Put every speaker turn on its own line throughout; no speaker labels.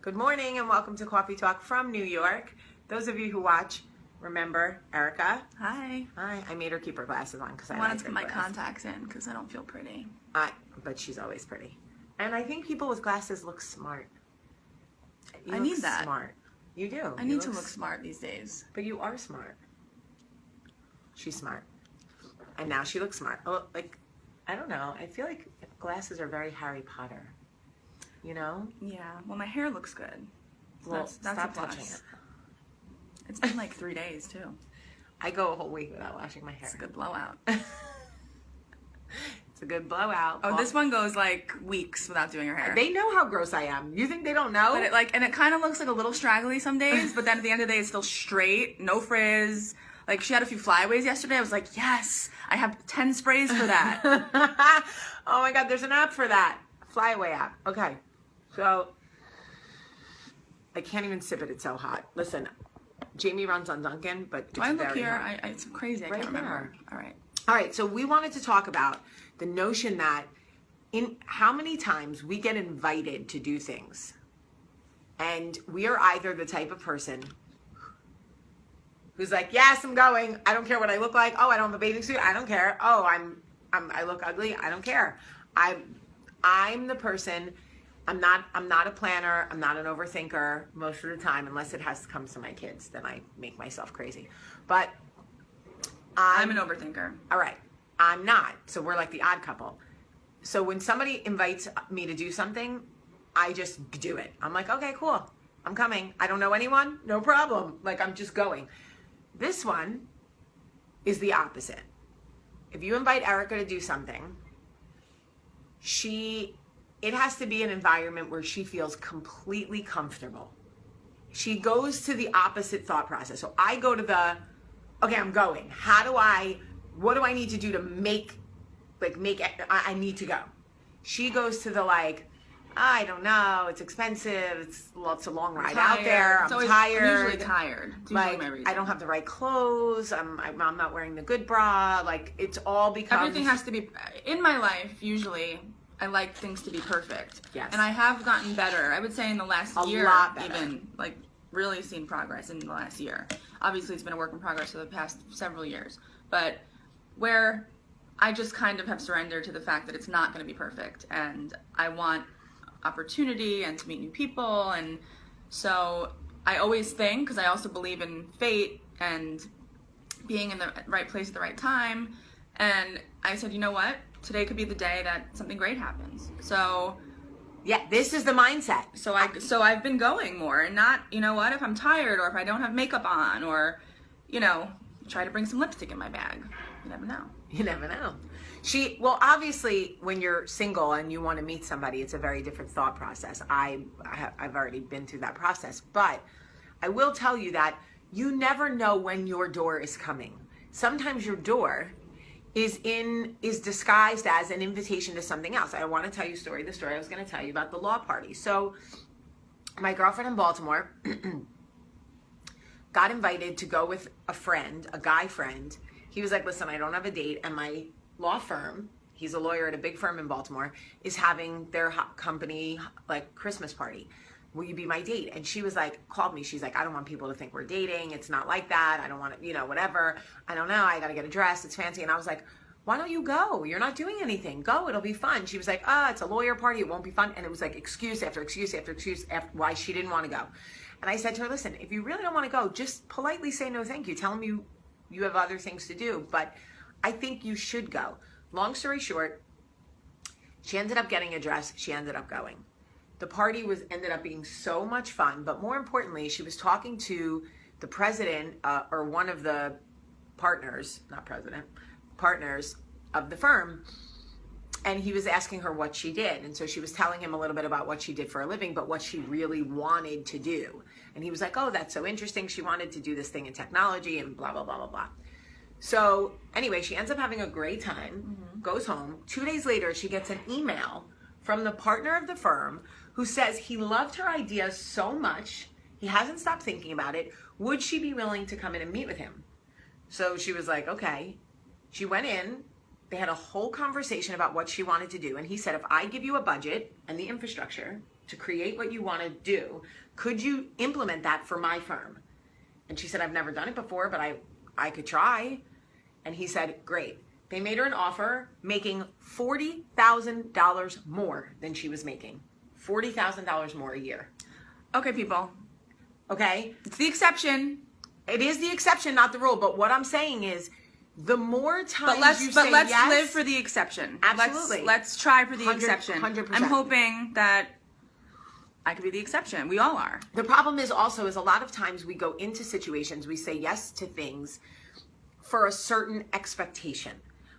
Good morning and welcome to Coffee Talk from New York. Those of you who watch, remember Erica.
Hi.
Hi. I made her keep her glasses on because
I wanted to put my contacts in because I don't feel pretty.
But she's always pretty. And I think people with glasses look smart.
I need that.
Smart. You do.
I need to look smart these days.
But you are smart. She's smart. And now she looks smart. Oh, I don't know. I feel like glasses are very Harry Potter. You know?
Yeah. Well, my hair looks good.
Well,
that's
stop
a plus.
touching it.
It's been like 3 days too.
I go a whole week without washing my hair.
It's a good blowout.
It's a good blowout.
Oh, this one goes like weeks without doing your hair.
They know how gross I am. You think they don't know?
But it kind of looks like a little straggly some days, but then at the end of the day, it's still straight, no frizz. Like, she had a few flyaways yesterday. I was like, yes, I have 10 sprays for that.
Oh my God, there's an app for that. Flyaway app. Okay. So, I can't even sip it. It's so hot. Listen, Jamie runs on Dunkin', but it's
Do I look
very
here?
hot.
It's crazy. I
Right
can't remember.
there.
All right.
All right, so we wanted to talk about the notion that in how many times we get invited to do things, and we are either the type of person who's like, yes, I'm going. I don't care what I look like. Oh, I don't have a bathing suit. I don't care. Oh, I look ugly. I don't care. I'm the person. I'm not a planner. I'm not an overthinker most of the time, unless it has to come to my kids. Then I make myself crazy. But
I'm an overthinker.
All right. I'm not. So we're like the odd couple. So when somebody invites me to do something, I just do it. I'm like, okay, cool. I'm coming. I don't know anyone. No problem. Like, I'm just going. This one is the opposite. If you invite Erica to do something, it has to be an environment where she feels completely comfortable. She goes to the opposite thought process. So I go to okay, I'm going. What do I need to do to I need to go. She goes to I don't know, it's expensive, it's a long ride out there, I'm tired.
I'm usually tired. It's usually my reason.
I don't have the right clothes, I'm not wearing the good bra, it's all because...
Everything has to be, in my life, usually, I like things to be perfect.
Yes.
And I have gotten better. I would say in the last year,
lot better.
Even, really seen progress in the last year. Obviously, it's been a work in progress for the past several years. But where I just kind of have surrendered to the fact that it's not going to be perfect. And I want opportunity and to meet new people. And so I always think, because I also believe in fate and being in the right place at the right time. And I said, you know what? Today could be the day that something great happens. So...
yeah, this is the mindset.
So I've been going more and not, you know what, if I'm tired or if I don't have makeup on or, try to bring some lipstick in my bag. You never know.
You never know. Obviously, when you're single and you want to meet somebody, it's a very different thought process. I've already been through that process. But I will tell you that you never know when your door is coming. Sometimes your door is disguised as an invitation to something else. I want to tell you the story I was going to tell you about the law party. So my girlfriend in Baltimore got invited to go with a friend, a guy friend. He was like, listen, I don't have a date, and my law firm, he's a lawyer at a big firm in Baltimore, is having their company Christmas party. Will you be my date? And she was called me. She's like, I don't want people to think we're dating. It's not like that. I don't want to, whatever. I don't know. I got to get a dress. It's fancy. And I was like, why don't you go? You're not doing anything. Go. It'll be fun. She was like, it's a lawyer party. It won't be fun. And it was excuse after excuse after excuse after why she didn't want to go. And I said to her, listen, if you really don't want to go, just politely say no thank you. Tell them you have other things to do. But I think you should go. Long story short, she ended up getting a dress. She ended up going. The party ended up being so much fun, but more importantly, she was talking to the president or one of the partners of the firm, and he was asking her what she did. And so she was telling him a little bit about what she did for a living, but what she really wanted to do. And he was like, oh, that's so interesting. She wanted to do this thing in technology and blah, blah, blah, blah, blah. So anyway, she ends up having a great time, goes home. 2 days later, she gets an email from the partner of the firm who says he loved her idea so much, he hasn't stopped thinking about it. Would she be willing to come in and meet with him? So she was like, okay. She went in. They had a whole conversation about what she wanted to do. And he said, if I give you a budget and the infrastructure to create what you want to do. Could you implement that for my firm? And she said, I've never done it before, but I could try. And he said, great. They made her an offer making $40,000 more than she was making. $40,000 more a year.
Okay, people.
Okay?
It's the exception.
It is the exception, not the rule. But what I'm saying is, the more times you
But
say
let's
yes,
live for the exception.
Absolutely.
Let's try for the
100%.
exception. I'm hoping that I could be the exception. We all are.
The problem is also is a lot of times we go into situations, we say yes to things for a certain expectation.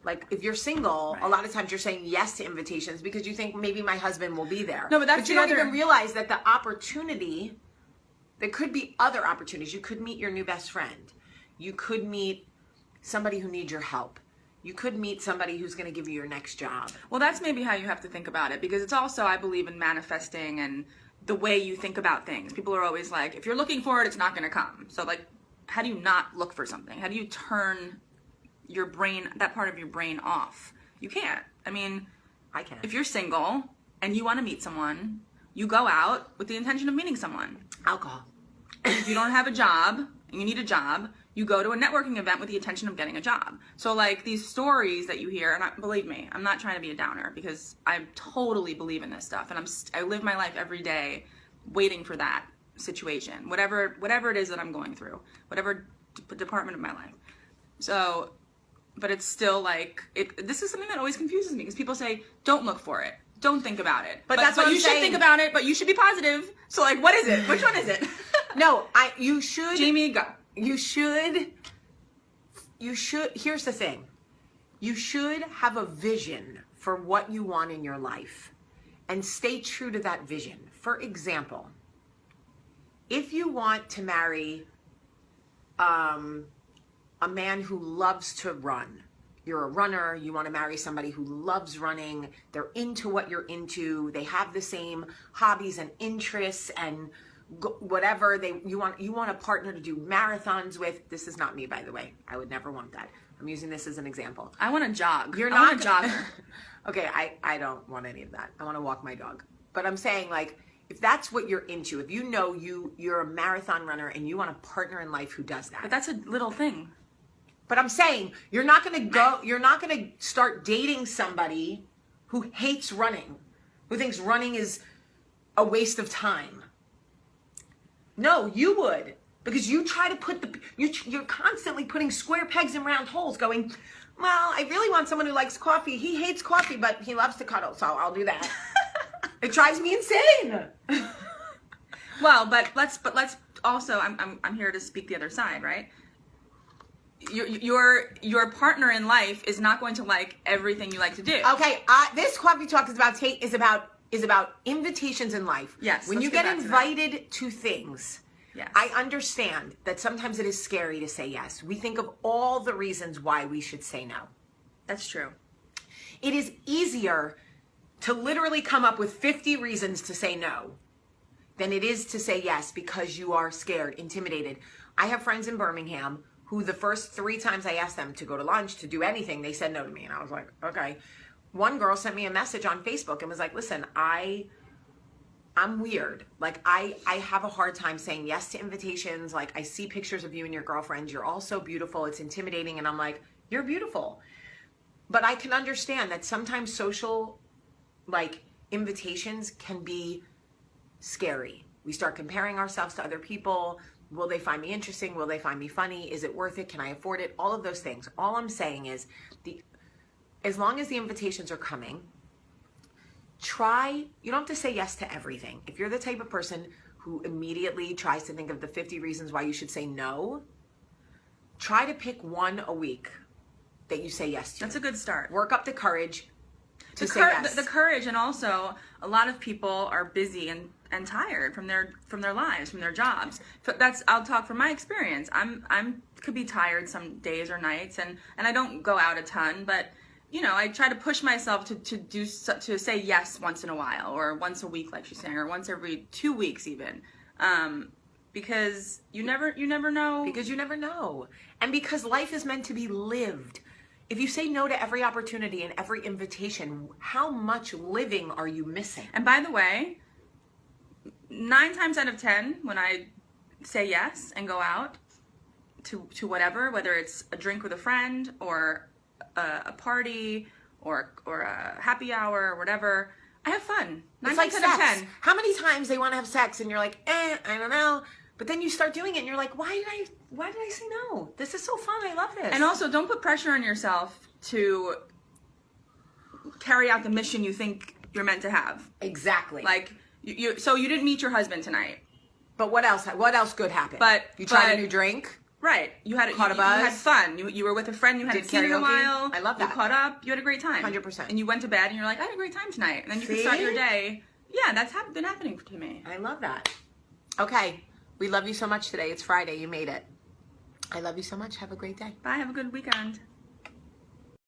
Like if you're single, a lot of times you're saying yes to invitations because you think maybe my husband will be there.
No, but
you don't even realize that the opportunity, there could be other opportunities. You could meet your new best friend. You could meet somebody who needs your help. You could meet somebody who's going to give you your next job.
Well, that's maybe how you have to think about it, because it's also, I believe in manifesting and the way you think about things. People are always like, if you're looking for it, it's not going to come. So like, how do you not look for something? How do you turn your brain, that part of your brain off? You can't. I mean,
I can.
If you're single and you want to meet someone, you go out with the intention of meeting someone.
Alcohol.
If you don't have a job and you need a job, you go to a networking event with the intention of getting a job. So like these stories that you hear, and believe me, I'm not trying to be a downer because I totally believe in this stuff, and I live my life every day waiting for that situation, whatever it is that I'm going through, whatever department of my life. So, but it's still like, this is something that always confuses me because people say, don't look for it. Don't think about it. But
that's what
you should think about it, but you should be positive. So like, what is it? Which one is it?
No, you should.
Jamie, go.
You should, here's the thing. You should have a vision for what you want in your life and stay true to that vision. For example, if you want to marry a man who loves to run, you're a runner, you want to marry somebody who loves running, they're into what you're into, they have the same hobbies and interests and whatever you want a partner to do marathons with. This is not me, by the way. I would never want that. I'm using this as an example.
I want to jog.
You're
I
not
want a jogger.
Okay, I don't want any of that. I want to walk my dog. But I'm saying, like, if that's what you're into, if you know you're a marathon runner and you want a partner in life who does that.
But that's a little thing.
But I'm saying you're not going to start dating somebody who hates running, who thinks running is a waste of time. No, you would, because you try to put you're constantly putting square pegs in round holes going, well, I really want someone who likes coffee. He hates coffee, but he loves to cuddle, so I'll do that. It drives me insane.
Well, but let's also, I'm here to speak the other side, right? Your partner in life is not going to like everything you like to do.
Okay, this coffee talk is about invitations in life.
Yes.
When you get invited to things,
yes.
I understand that sometimes it is scary to say yes. We think of all the reasons why we should say no.
That's true.
It is easier to literally come up with 50 reasons to say no than it is to say yes because you are scared, intimidated. I have friends in Birmingham who the first 3 times I asked them to go to lunch, to do anything, they said no to me. And I was like, okay. One girl sent me a message on Facebook and was like, listen, I'm weird. Like, I have a hard time saying yes to invitations. Like, I see pictures of you and your girlfriends. You're all so beautiful. It's intimidating. And I'm like, you're beautiful. But I can understand that sometimes social, like, invitations can be scary. We start comparing ourselves to other people. Will they find me interesting? Will they find me funny? Is it worth it? Can I afford it? All of those things. All I'm saying is as long as the invitations are coming, you don't have to say yes to everything. If you're the type of person who immediately tries to think of the 50 reasons why you should say no, try to pick one a week that you say yes to.
That's a good start.
Work up the courage to say yes.
The courage, and also a lot of people are busy and tired from their lives, from their jobs. I'll talk from my experience. I'm could be tired some days or nights, and I don't go out a ton, but you know, I try to push myself to say yes once in a while, or once a week, like she's saying, or once every 2 weeks even, because you never know.
Because you never know, and because life is meant to be lived. If you say no to every opportunity and every invitation, how much living are you missing?
And by the way, 9 times out of 10, when I say yes and go out to whatever, whether it's a drink with a friend or a party or a happy hour or whatever, I have fun. 9
It's like
times out of
sex.
10.
How many times they want to have sex and you're like, I don't know. But then you start doing it and you're like, why did I say no? This is so fun. I love this.
And also, don't put pressure on yourself to carry out the mission you think you're meant to have.
exactly.
Like, so you didn't meet your husband tonight.
but what else? What else good happened?
But-
you tried
but-
a new drink.
Right. You had
Caught a
you had
buzz.
fun. You were with a friend you hadn't
Did
seen in a
karaoke.
while.
I love that.
You caught up. You had a great time.
100%.
And you went to bed and you're like, I had a great time tonight. And then you can start
See?
your day. Yeah, that's been happening to me.
I love that. Okay. We love you so much today. It's Friday. You made it. I love you so much. Have a great day.
Bye. Have a good weekend.